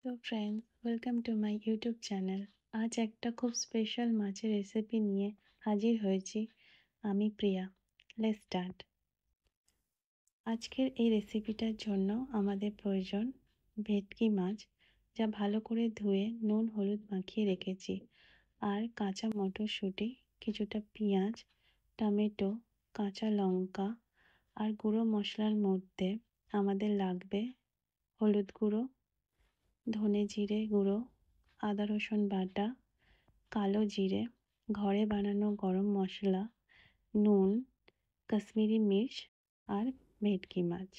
তো friends, welcome to my YouTube channel. আজ একটা খুব স্পেশাল মাছের রেসিপি নিয়ে হাজির হয়েছি। আমি প্রিয়া। Let's start. আজকের এই রেসিপিটার জন্য আমাদের প্রয়োজন ভেটকি মাছ, যা ভালো করে ধুয়ে নুন হলুদ মাখিয়ে রেখেছি, আর কাঁচা মটরশুঁটি, কিছুটা পেঁয়াজ, টমেটো, কাঁচা লঙ্কা, আর গুঁড়ো মশলার মধ্যে আমাদের লাগবে হলুদ গুঁড়ো, ধনে জিরে গুঁড়ো, আদা রসুন বাটা, কালো জিরে, ঘরে বানানো গরম মশলা, নুন, কাশ্মীরি মির্চ, আর ভেটকি মাছ।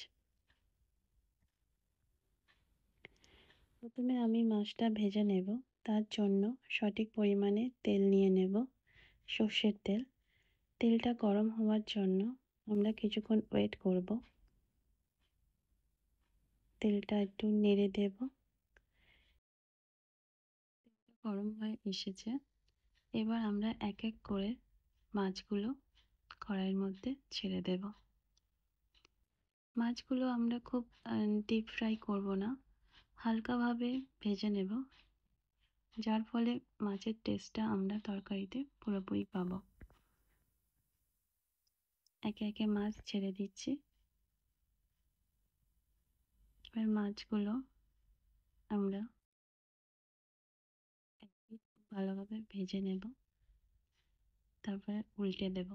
প্রথমে আমি মাছটা ভেজে নেব। তার জন্য সঠিক পরিমাণে তেল নিয়ে নেব, সর্ষের তেল। তেলটা গরম হওয়ার জন্য আমরা কিছুক্ষণ ওয়েট করব। তেলটা একটু নেড়ে দেব। গরম হয়ে এসেছে। এবার আমরা এক এক করে মাছগুলো কড়াইয়ের মধ্যে ছেড়ে দেব। মাছগুলো আমরা খুব ডিপ ফ্রাই করব না, হালকাভাবে ভেজে নেব, যার ফলে মাছের টেস্টটা আমরা তরকারিতে পুরোপুরি পাবো। একে একে মাছ ছেড়ে দিচ্ছি। এবার মাছগুলো আমরা ভালোভাবে ভেজে নেব, তারপরে উল্টে দেব।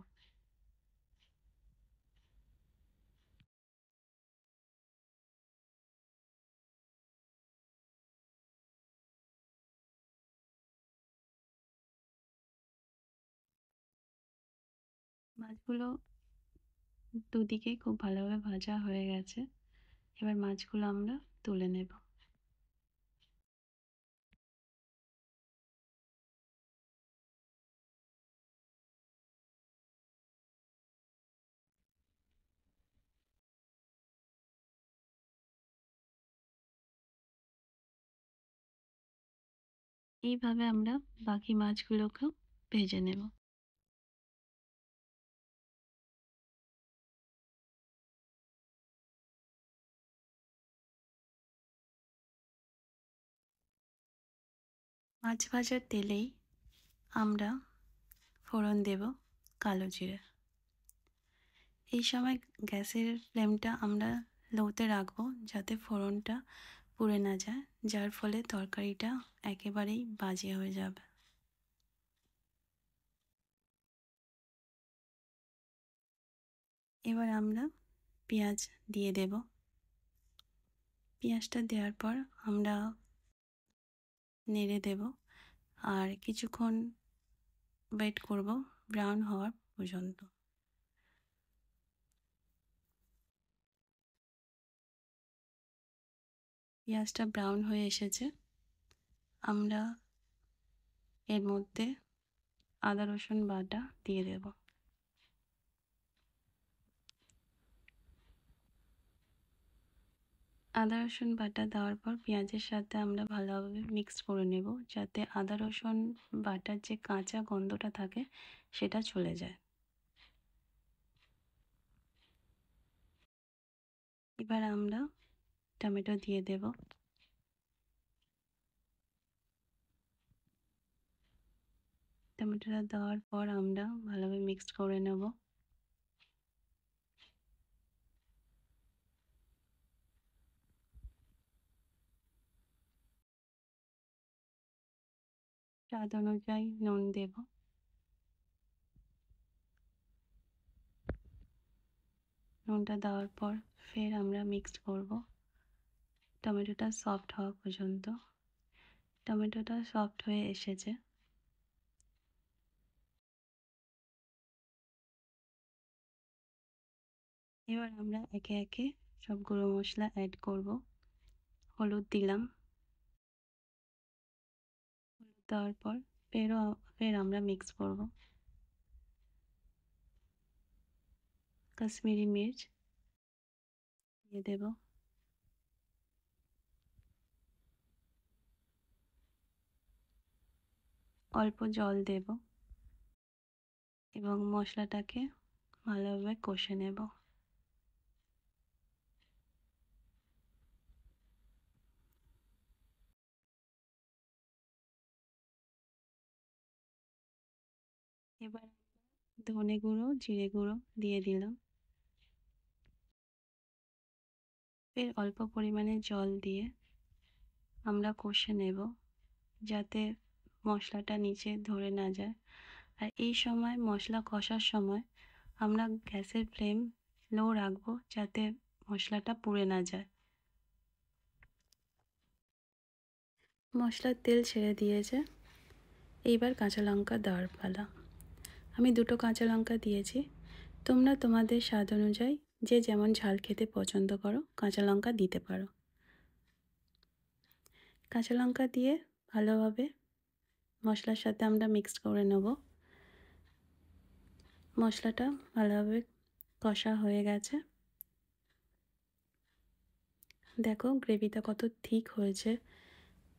মাছগুলো দুদিকেই খুব ভালোভাবে ভাজা হয়ে গেছে। এবার মাছগুলো আমরা তুলে নেব। এইভাবে আমরা বাকি মাছগুলোকেও ভেজে নেব। মাছ ভাজার তেলেই আমরা ফোড়ন দেব কালো জিরে। এই সময় গ্যাসের ফ্লেমটা আমরা লোতে রাখবো, যাতে ফোড়নটা পুড়ে না যায়, যার ফলে তরকারিটা একেবারেই বাজে হয়ে যাবে। এবার আমরা পেঁয়াজ দিয়ে দেব। পেঁয়াজটা দেওয়ার পর আমরা নেড়ে দেব, আর কিছুক্ষণ ওয়েট করব ব্রাউন হওয়ার পর্যন্ত। পেঁয়াজটা ব্রাউন হয়ে এসেছে। আমরা এর মধ্যে আদা রসুন বাটা দিয়ে দেব। আদা রসুন বাটা দেওয়ার পর পেঁয়াজের সাথে আমরা ভালোভাবে মিক্স করে নেব, যাতে আদা রসুন বাটার যে কাঁচা গন্ধটা থাকে সেটা চলে যায়। এবার আমরা টমেটো দিয়ে দেব। টমেটোটা দেওয়ার পর আমরা ভালোভাবে মিক্স করে নেব। স্বাদ অনুযায়ী নুন দেব। নুনটা দেওয়ার পর ফের আমরা মিক্স করব টমেটোটা সফট হওয়া পর্যন্ত। টমেটোটা সফট হয়ে এসেছে। এবার আমরা একে একে সব গুঁড়ো মশলা অ্যাড করব। হলুদ দিলাম। হলুদ দেওয়ার পর ফের আমরা মিক্স করব। কাশ্মীরি মির্চ দিয়ে দেব। অল্প জল দেব এবং মশলাটাকে ভালোভাবে কষে নেব। এবার ধনে গুঁড়ো জিরে গুঁড়ো দিয়ে দিলাম। ফের অল্প পরিমাণে জল দিয়ে আমরা কষে নেব, যাতে মশলাটা নিচে ধরে না যায়। আর এই সময় মশলা কষার সময় আমরা গ্যাসের ফ্লেম লো রাখবো, যাতে মশলাটা পুড়ে না যায়। মশলার তেল ছেড়ে দিয়েছে, এইবার কাঁচা লঙ্কা দেওয়ার পালা। আমি 2টো কাঁচা লঙ্কা দিয়েছি। তোমরা তোমাদের স্বাদ অনুযায়ী যে যেমন ঝাল খেতে পছন্দ করো কাঁচা লঙ্কা দিতে পারো। কাঁচা লঙ্কা দিয়ে ভালোভাবে মশলার সাথে আমরা মিক্সড করে নেব। মশলাটা ভালোভাবে কষা হয়ে গেছে। দেখো গ্রেভিটা কত থিক হয়েছে,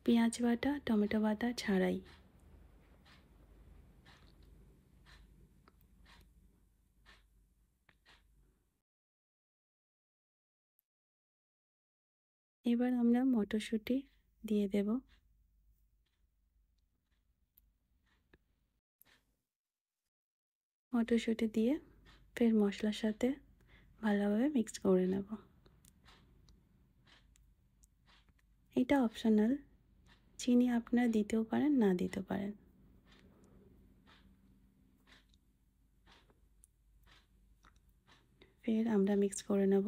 পেঁয়াজ বাটা টমেটো বাটা ছাড়াই। এবার আমরা মটরশুঁটি দিয়ে দেব। মটরশুঁটি দিয়ে ফের মশলার সাথে ভালোভাবে মিক্স করে নেব। এটা অপশনাল, চিনি আপনারা দিতেও পারেন না দিতেও পারেন। ফের আমরা মিক্স করে নেব।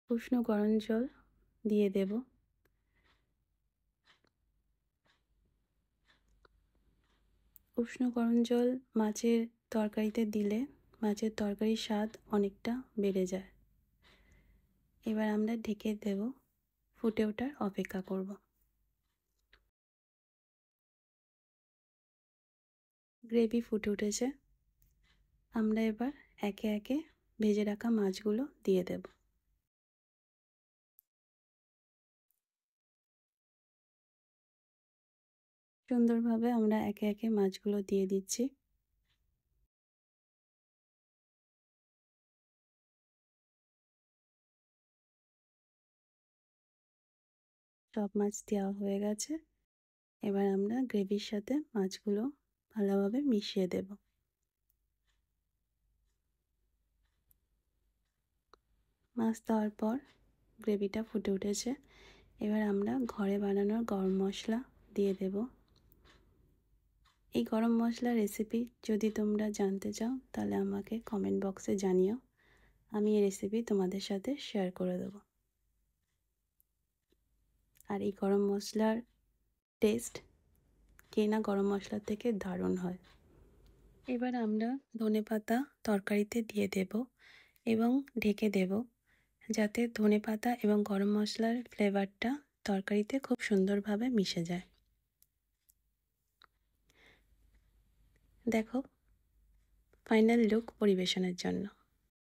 উষ্ণ গরম জল দিয়ে দেব। উষ্ণ গরম জল মাছের তরকারিতে দিলে মাছের তরকারির স্বাদ অনেকটা বেড়ে যায়। এবার আমরা ঢেকে দেব, ফুটে ওঠার অপেক্ষা করব। গ্রেভি ফুটে উঠেছে, আমরা এবার একে একে ভেজে রাখা মাছগুলো দিয়ে দেব। সুন্দরভাবে আমরা একে একে মাছগুলো দিয়ে দিচ্ছি। সব মাছ দেওয়া হয়ে গেছে। এবার আমরা গ্রেভির সাথে মাছগুলো ভালোভাবে মিশিয়ে দেব। মাছ দেওয়ার পর গ্রেভিটা ফুটে উঠেছে। এবার আমরা ঘরে বানানোর গরম মশলা দিয়ে দেব। এই গরম মশলা রেসিপি যদি তোমরা জানতে চাও তাহলে আমাকে কমেন্ট বক্সে জানিও, আমি এই রেসিপি তোমাদের সাথে শেয়ার করে দেব। আর এই গরম মশলার টেস্ট কেনা গরম মশলার থেকে দারুণ হয়। এবার আমরা ধনেপাতা তরকারিতে দিয়ে দেব এবং ঢেকে দেব, যাতে ধনেপাতা এবং গরম মশলার ফ্লেভারটা তরকারিতে খুব সুন্দরভাবে মিশে যায়। দেখো ফাইনাল লুক পরিবেশনের জন্য।